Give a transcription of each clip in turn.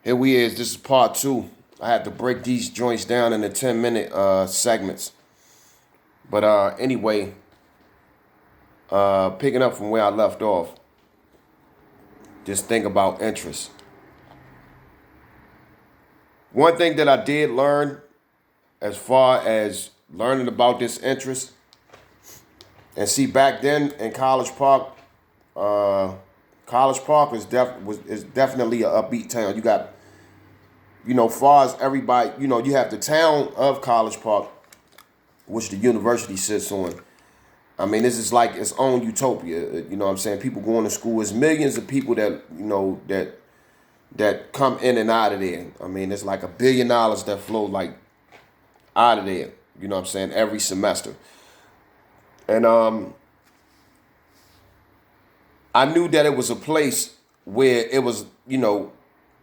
Here we is. This is part two. I had to break these joints down into 10-minute segments. But anyway, picking up from where I left off, just think about interest. One thing that I did learn as far as learning about this interest, and see back then in uh, College Park is definitely a upbeat town. You got, far as everybody, you have the town of College Park, which the university sits on. I mean, this is like its own utopia. You know what I'm saying? People going to school. There's millions of people that, that come in and out of there. I mean, it's like $1 billion that flow like out of there. You know what I'm saying? Every semester. And I knew that it was a place where it was,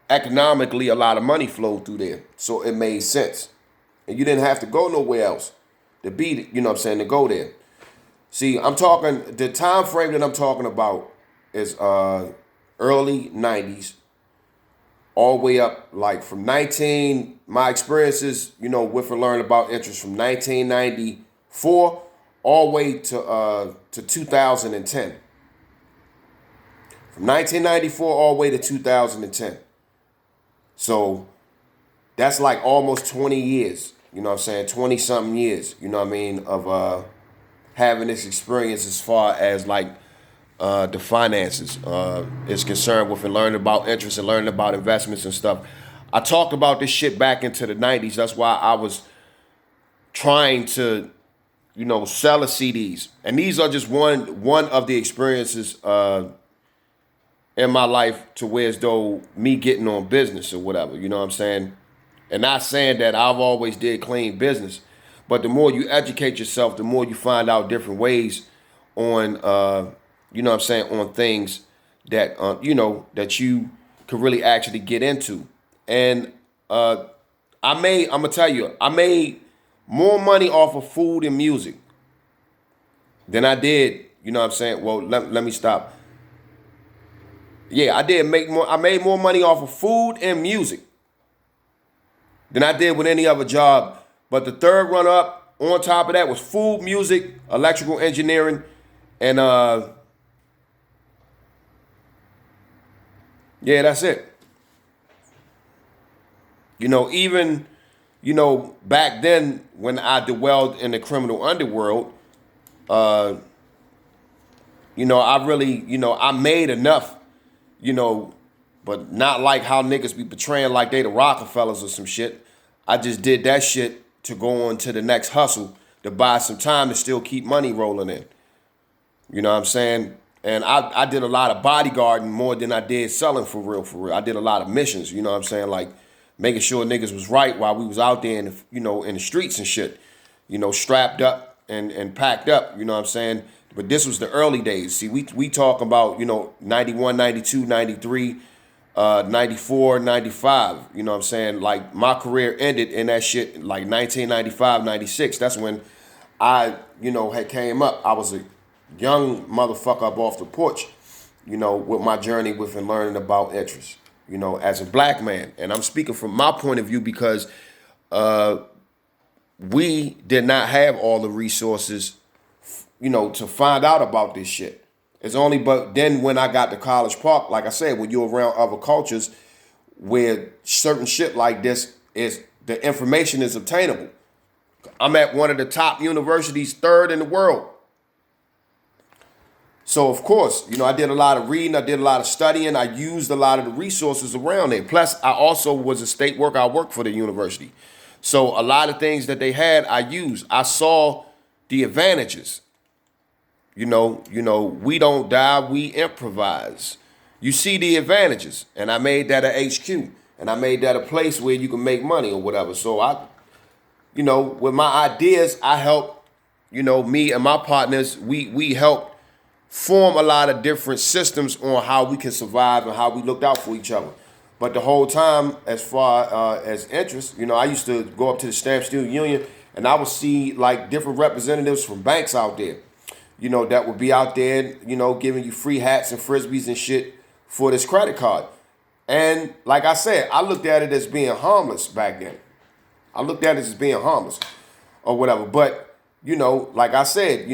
economically a lot of money flowed through there. So it made sense. And you didn't have to go nowhere else to be, to go there. See, the time frame that I'm talking about is early 90s, all the way up, like from my experiences, with and learning about interest from 1994 all the way to 2010. From 1994 all the way to 2010. So that's like almost 20 years, 20 something years, of having this experience as far as like the finances is concerned with, and learning about interest and learning about investments and stuff. I talked about this shit back into the 90s. That's why I was trying to, sell the CDs. And these are just one of the experiences in my life to where as though me getting on business or whatever, you know what I'm saying? And not saying that I've always did clean business, but the more you educate yourself, the more you find out different ways on, on things that, that you could really actually get into. And I'm going to tell you, I made more money off of food and music than I did, well, let me stop. Yeah, I made more money off of food and music than I did with any other job. But the third run up on top of that was food, music, electrical engineering, and yeah, that's it. Even, back then when I dwelled in the criminal underworld, I really, I made enough, you know, but not like how niggas be portraying like they the Rockefellers or some shit. I just did that shit to go on to the next hustle to buy some time to still keep money rolling in. You know what I'm saying? And I did a lot of bodyguarding more than I did selling for real, for real. I did a lot of missions, you know what I'm saying? Like making sure niggas was right while we was out there in the, in the streets and shit. Strapped up and packed up, you know what I'm saying? But this was the early days. See, we talk about, 91, 92, 93, 94, 95, you know what I'm saying? Like my career ended in that shit like 1995, 96. That's when I, had came up. I was a young motherfucker up off the porch, with my journey with and learning about interest, as a black man. And I'm speaking from my point of view because we did not have all the resources, to find out about this shit. It's only but then when I got to College Park, like I said, when you're around other cultures where certain shit like this is, the information is obtainable. I'm at one of the top universities, third in the world. So of course, I did a lot of reading, I did a lot of studying, I used a lot of the resources around there. Plus, I also was a state worker, I worked for the university. So a lot of things that they had, I used. I saw the advantages. We don't die, we improvise. You see the advantages. And I made that a HQ. And I made that a place where you can make money or whatever. So with my ideas, I helped, me and my partners, we helped form a lot of different systems on how we can survive and how we looked out for each other. But the whole time, as far as interest, I used to go up to the Stamp Steel Union and I would see like different representatives from banks out there, that would be out there, giving you free hats and frisbees and shit for this credit card. And like I said, I looked at it as being harmless back then. I looked at it as being harmless or whatever. But like I said,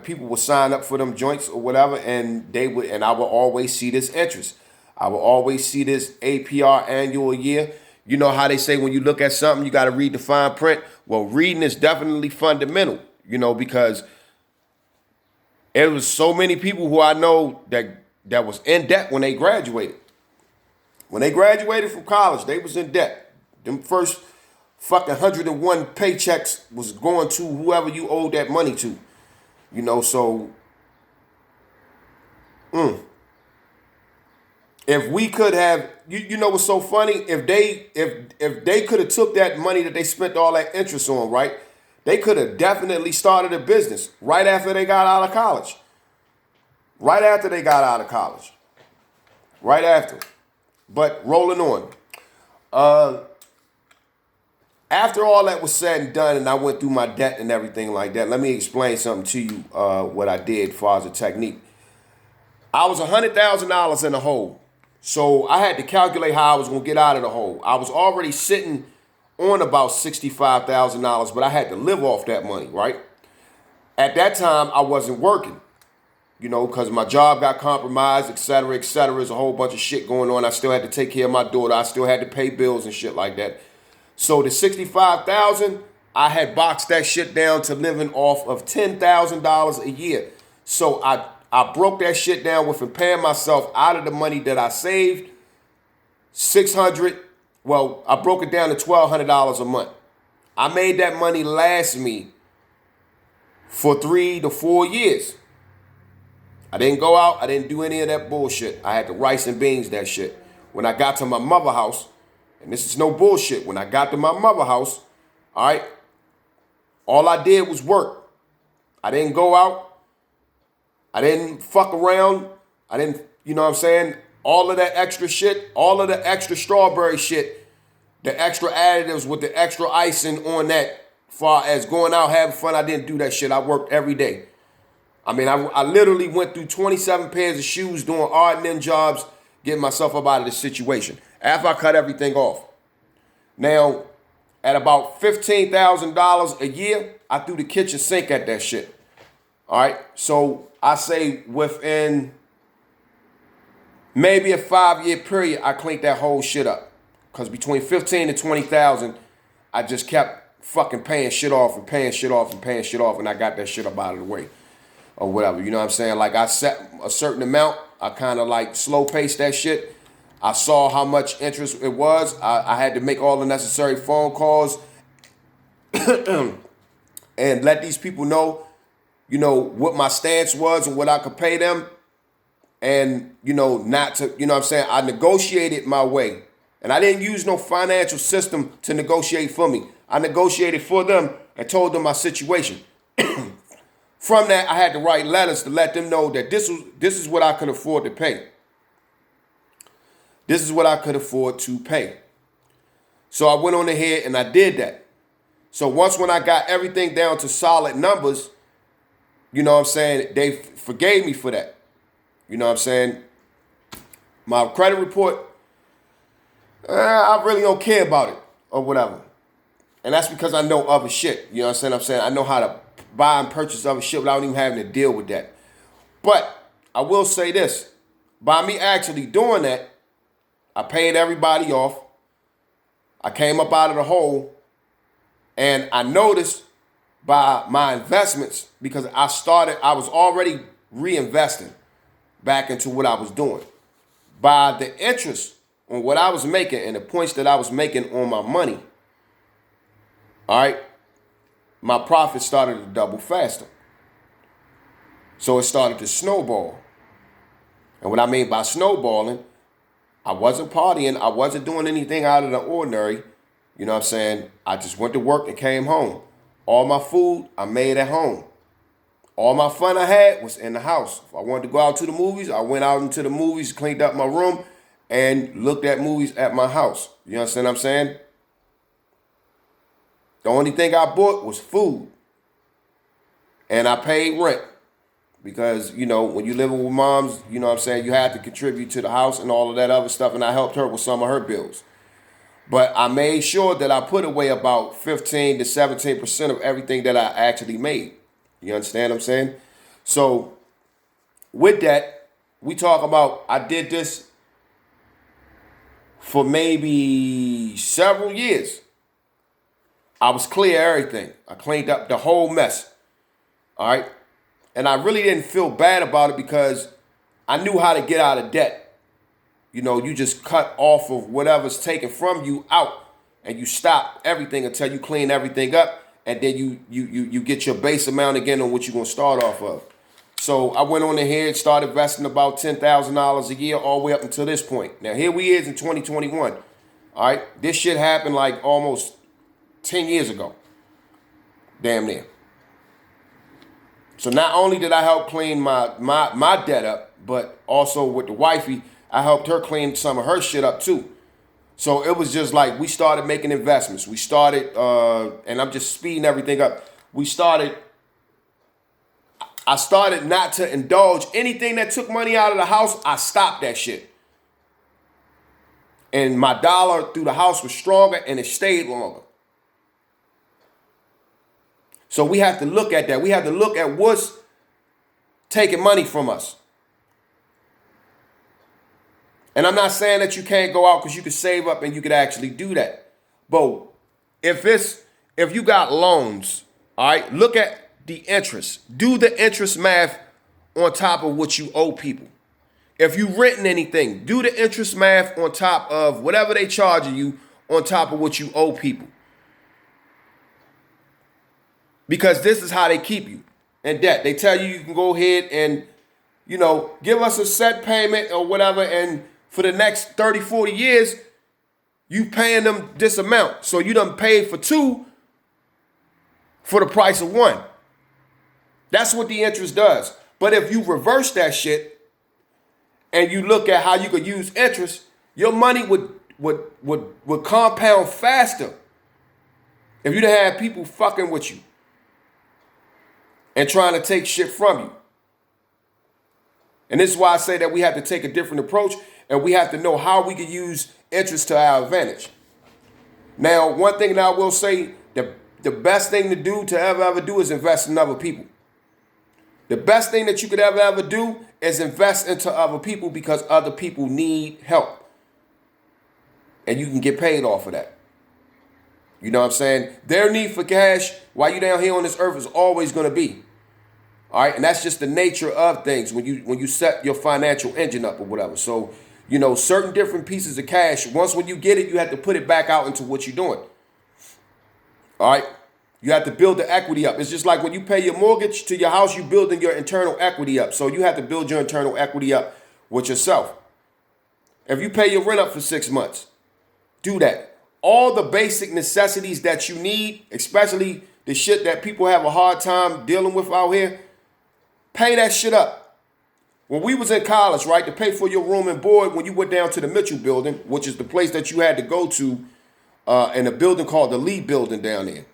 people would sign up for them joints or whatever, and I would always see this interest. I would always see this APR annual year. You know how they say when you look at something, you got to read the fine print. Well, reading is definitely fundamental, because there was so many people who I know that was in debt when they graduated. When they graduated from college, they was in debt. Them first fucking 101 paychecks was going to whoever you owed that money to. So if we could have, you know what's so funny? If they could have took that money that they spent all that interest on, right? They could have definitely started a business right after they got out of college. Right after they got out of college. Right after. But rolling on. After all that was said and done and I went through my debt and everything like that, let me explain something to you, what I did as far as a technique. I was $100,000 in the hole. So I had to calculate how I was going to get out of the hole. I was already sitting on about $65,000, but I had to live off that money, right? At that time, I wasn't working, because my job got compromised, et cetera, et cetera. There's a whole bunch of shit going on. I still had to take care of my daughter. I still had to pay bills and shit like that. So the $65,000, I had boxed that shit down to living off of $10,000 a year. So I broke that shit down with paying myself out of the money that I saved. I broke it down to $1,200 a month. I made that money last me for 3 to 4 years. I didn't go out. I didn't do any of that bullshit. I had to rice and beans that shit. When I got to my mother house, and this is no bullshit, when I got to my mother house, all right, all I did was work. I didn't go out. I didn't fuck around. I didn't, all of that extra shit, all of the extra strawberry shit, the extra additives with the extra icing on that, far as going out having fun, I didn't do that shit. I worked every day. I mean, I literally went through 27 pairs of shoes doing odd and end jobs, getting myself up out of this situation after I cut everything off. Now, at about $15,000 a year, I threw the kitchen sink at that shit. All right, so I say within maybe a 5-year period, I cleaned that whole shit up. Because between 15 and 20,000, I just kept fucking paying shit off and paying shit off and paying shit off, and I got that shit up out of the way. Or whatever, you know what I'm saying? Like I set a certain amount, I kind of like slow paced that shit. I saw how much interest it was. I had to make all the necessary phone calls and let these people know, what my stance was and what I could pay them. And, not to, what I'm saying? I negotiated my way. And I didn't use no financial system to negotiate for me. I negotiated for them and told them my situation. From that, I had to write letters to let them know that this is what I could afford to pay. This is what I could afford to pay. So I went on ahead and I did that. So when I got everything down to solid numbers, they forgave me for that. My credit report, I really don't care about it or whatever. And that's because I know other shit. You know what I'm saying? I know how to buy and purchase other shit without even having to deal with that. But I will say this. By me actually doing that, I paid everybody off. I came up out of the hole. And I noticed by my investments, because I was already reinvesting back into what I was doing. By the interest on what I was making and the points that I was making on my money, all right, my profit started to double faster. So it started to snowball. And what I mean by snowballing, I wasn't partying. I wasn't doing anything out of the ordinary. You know what I'm saying? I just went to work and came home. All my food I made at home. All my fun I had was in the house. If I wanted to go out to the movies, I went out into the movies, cleaned up my room, and looked at movies at my house. You understand what I'm saying? The only thing I bought was food. And I paid rent. because, you know, when you living with moms, you know what I'm saying, you had to contribute to the house and all of that other stuff, and I helped her with some of her bills. But I made sure that I put away about 15 to 17% of everything that I actually made. You understand what I'm saying? So with that, we talk about, I did this for maybe several years. I was clear everything. I cleaned up the whole mess. All right. And I really didn't feel bad about it because I knew how to get out of debt. You know, you just cut off of whatever's taken from you out, and you stop everything until you clean everything up, and then you get your base amount again on what you're gonna start off of. So I went on ahead and started investing about $10,000 a year all the way up until this point. Now here we is in 2021. All right, this shit happened like almost 10 years ago. Damn near. So not only did I help clean my debt up, but also with the wifey, I helped her clean some of her shit up too. So it was just like we started making investments. We started, and I'm just speeding everything up. I started not to indulge anything that took money out of the house. I stopped that shit. And my dollar through the house was stronger and it stayed longer. So we have to look at that. We have to look at what's taking money from us. And I'm not saying that you can't go out because you could save up and you could actually do that. But if you got loans, all right, look at the interest. Do the interest math on top of what you owe people. If you renting anything, do the interest math on top of whatever they charging you on top of what you owe people. Because this is how they keep you in debt. They tell you can go ahead and, you know, give us a set payment or whatever, and for the next 30, 40 years, you paying them this amount. So you done paid for two for the price of one. That's what the interest does. But if you reverse that shit and you look at how you could use interest, your money would compound faster if you didn't have people fucking with you and trying to take shit from you. And this is why I say that we have to take a different approach, and we have to know how we can use interest to our advantage. Now, one thing that I will say, the best thing to do to ever do is invest in other people. The best thing that you could ever do is invest into other people, because other people need help. And you can get paid off of that. You know what I'm saying? Their need for cash while you're down here on this earth is always going to be. All right. And that's just the nature of things when you set your financial engine up or whatever. So, you know, certain different pieces of cash, when you get it, you have to put it back out into what you're doing. All right. You have to build the equity up. It's just like when you pay your mortgage to your house, you're building your internal equity up. So you have to build your internal equity up with yourself. If you pay your rent up for 6 months, do that. All the basic necessities that you need, especially the shit that people have a hard time dealing with out here, pay that shit up. When we was in college, right, to pay for your room and board, when you went down to the Mitchell building, which is the place that you had to go to, in a building called the Lee building down there.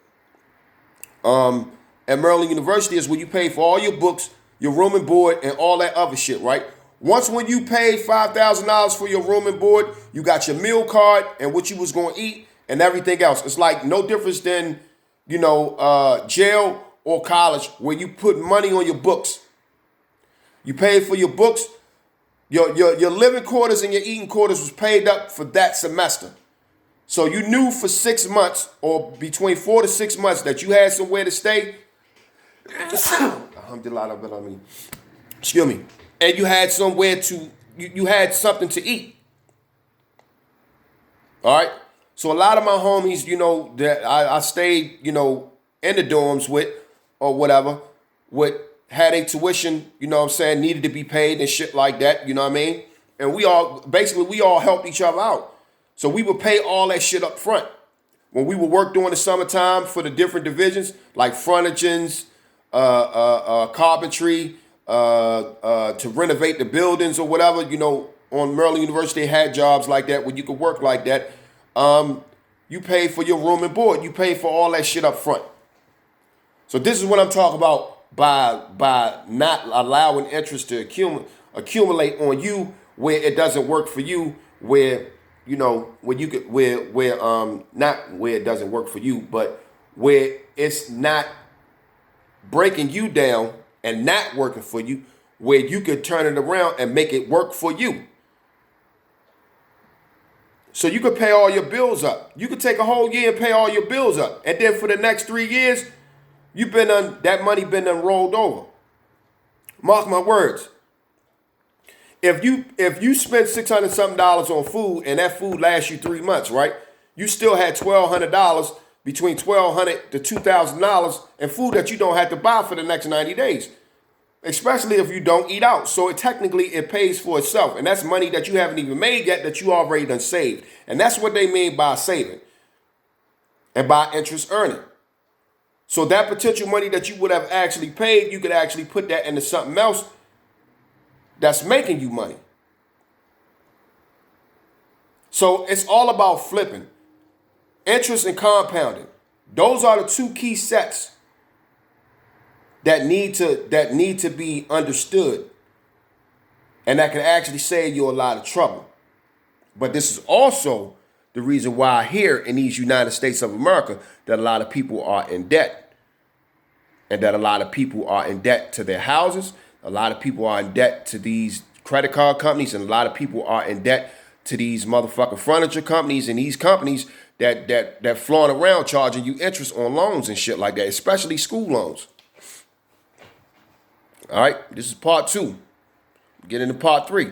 At Maryland University is where you pay for all your books, your room and board, and all that other shit, right? Once when you pay $5,000 for your room and board, you got your meal card and what you was going to eat and everything else. It's like no difference than, you know, jail or college where you put money on your books. You paid for your books. Your living quarters and your eating quarters was paid up for that semester. So you knew for 6 months or between 4 to 6 months that you had somewhere to stay. Alhamdulillah, excuse me. And you had somewhere to, you had something to eat. All right. So a lot of my homies, you know, that I stayed, you know, in the dorms with or whatever, had a tuition, you know what I'm saying, needed to be paid and shit like that, you know what I mean? And we all helped each other out. So we would pay all that shit up front. When we would work during the summertime for the different divisions, like furnishings, carpentry, to renovate the buildings or whatever, you know, on Maryland University had jobs like that where you could work like that. You pay for your room and board. You pay for all that shit up front. So this is what I'm talking about, by not allowing interest to accumulate on you where it doesn't work for you, where where you could where not where it doesn't work for you, but where it's not breaking you down and not working for you, where you could turn it around and make it work for you. So you could pay all your bills up. You could take a whole year and pay all your bills up. And then for the next 3 years, that money been rolled over. Mark my words. If you spend $600 something on food and that food lasts you 3 months, right? You still had $1,200, between $1,200 to $2,000 in food that you don't have to buy for the next 90 days. Especially if you don't eat out. So technically it pays for itself. And that's money that you haven't even made yet that you already done saved. And that's what they mean by saving and by interest earning. So that potential money that you would have actually paid, you could actually put that into something else that's making you money. So it's all about flipping. Interest and compounding. Those are the two key sets that need to be understood, and that can actually save you a lot of trouble. But this is also the reason why here in these United States of America that a lot of people are in debt, and that a lot of people are in debt to their houses. A lot of people are in debt to these credit card companies, and a lot of people are in debt to these motherfucking furniture companies and these companies that flaunt around charging you interest on loans and shit like that, especially school loans. All right, this is part 2. Get into part 3.